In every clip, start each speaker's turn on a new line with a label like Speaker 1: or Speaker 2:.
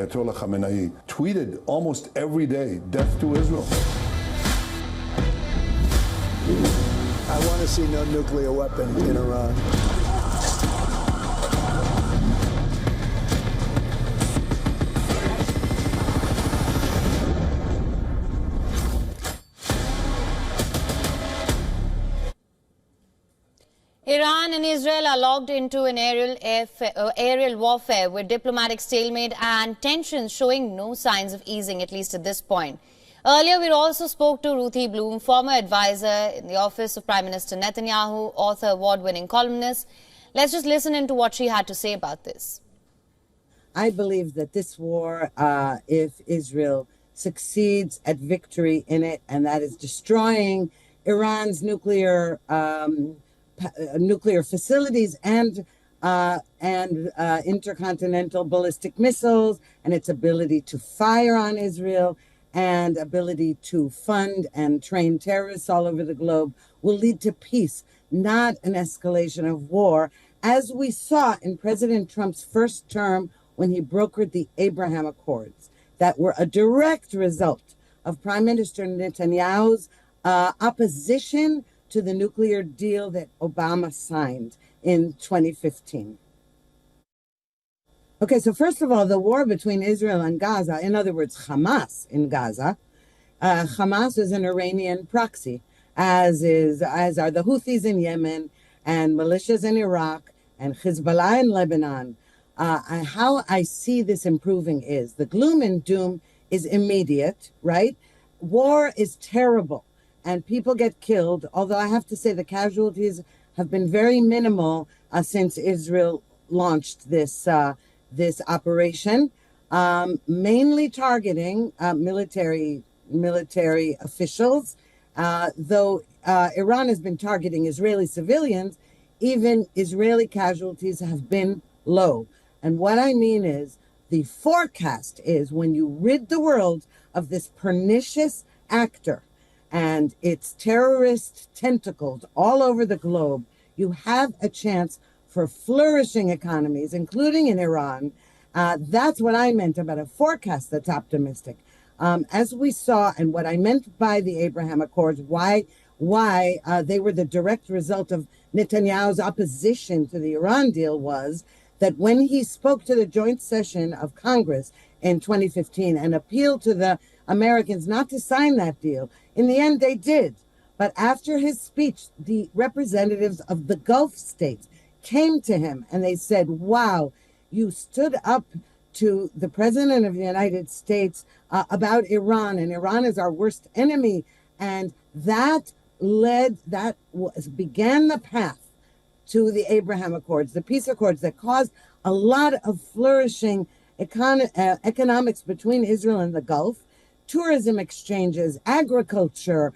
Speaker 1: Ayatollah Khamenei, tweeted almost every day, "Death to Israel."
Speaker 2: I want to see no nuclear weapon in Iran.
Speaker 3: Iran and Israel are locked into an aerial warfare with diplomatic stalemate and tensions showing no signs of easing, at least at this point. Earlier, we also spoke to Ruthie Bloom, former advisor in the office of Prime Minister Netanyahu, author, award-winning columnist. Let's just listen into what she had to say about this.
Speaker 4: I believe that this war, if Israel succeeds at victory in it, and that is destroying Iran's nuclear facilities and intercontinental ballistic missiles, and its ability to fire on Israel and ability to fund and train terrorists all over the globe, will lead to peace, not an escalation of war, as we saw in President Trump's first term when he brokered the Abraham Accords, that were a direct result of Prime Minister Netanyahu's opposition to the nuclear deal that Obama signed in 2015. Okay, so first of all, the war between Israel and Gaza, in other words, Hamas in Gaza, Hamas is an Iranian proxy, as are the Houthis in Yemen and militias in Iraq and Hezbollah in Lebanon. How I see this improving is the gloom and doom is immediate, right? War is terrible and people get killed, although I have to say the casualties have been very minimal since Israel launched this operation, mainly targeting military officials, though Iran has been targeting Israeli civilians. Even Israeli casualties have been low. And what I mean is the forecast is when you rid the world of this pernicious actor and its terrorist tentacles all over the globe, you have a chance for flourishing economies, including in Iran. That's what I meant about a forecast that's optimistic. As we saw, and what I meant by the Abraham Accords, why they were the direct result of Netanyahu's opposition to the Iran deal, was that when he spoke to the joint session of Congress in 2015 and appealed to the Americans not to sign that deal, in the end they did. But after his speech, the representatives of the Gulf states came to him and they said, wow, you stood up to the President of the United States about Iran, and Iran is our worst enemy. And that began the path to the Abraham Accords, the peace accords that caused a lot of flourishing economics between Israel and the Gulf, tourism exchanges, agriculture,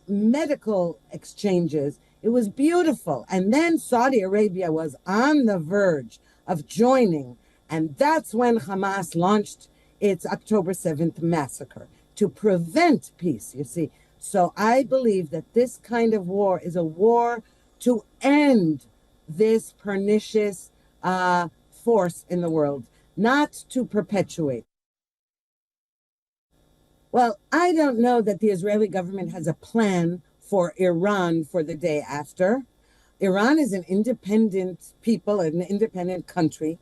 Speaker 4: medical exchanges. It was beautiful. And then Saudi Arabia was on the verge of joining. And that's when Hamas launched its October 7th massacre to prevent peace, you see. So I believe that this kind of war is a war to end this pernicious force in the world, not to perpetuate. Well, I don't know that the Israeli government has a plan for Iran for the day after. Iran is an independent people, an independent country.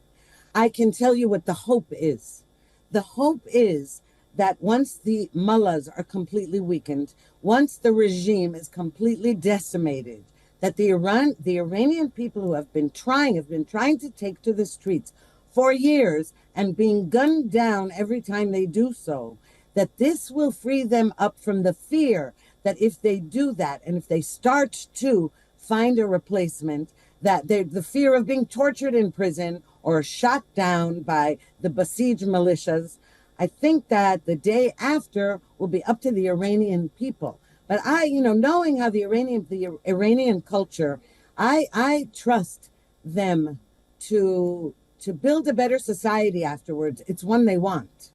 Speaker 4: I can tell you what the hope is. The hope is that once the mullahs are completely weakened, once the regime is completely decimated, that the Iranian people who have been trying to take to the streets for years and being gunned down every time they do so, that this will free them up from the fear that if they do that and if they start to find a replacement, that the fear of being tortured in prison or shot down by the besieged militias, I think that the day after will be up to the Iranian people. But knowing how the Iranian culture, I trust them to build a better society afterwards. It's one they want.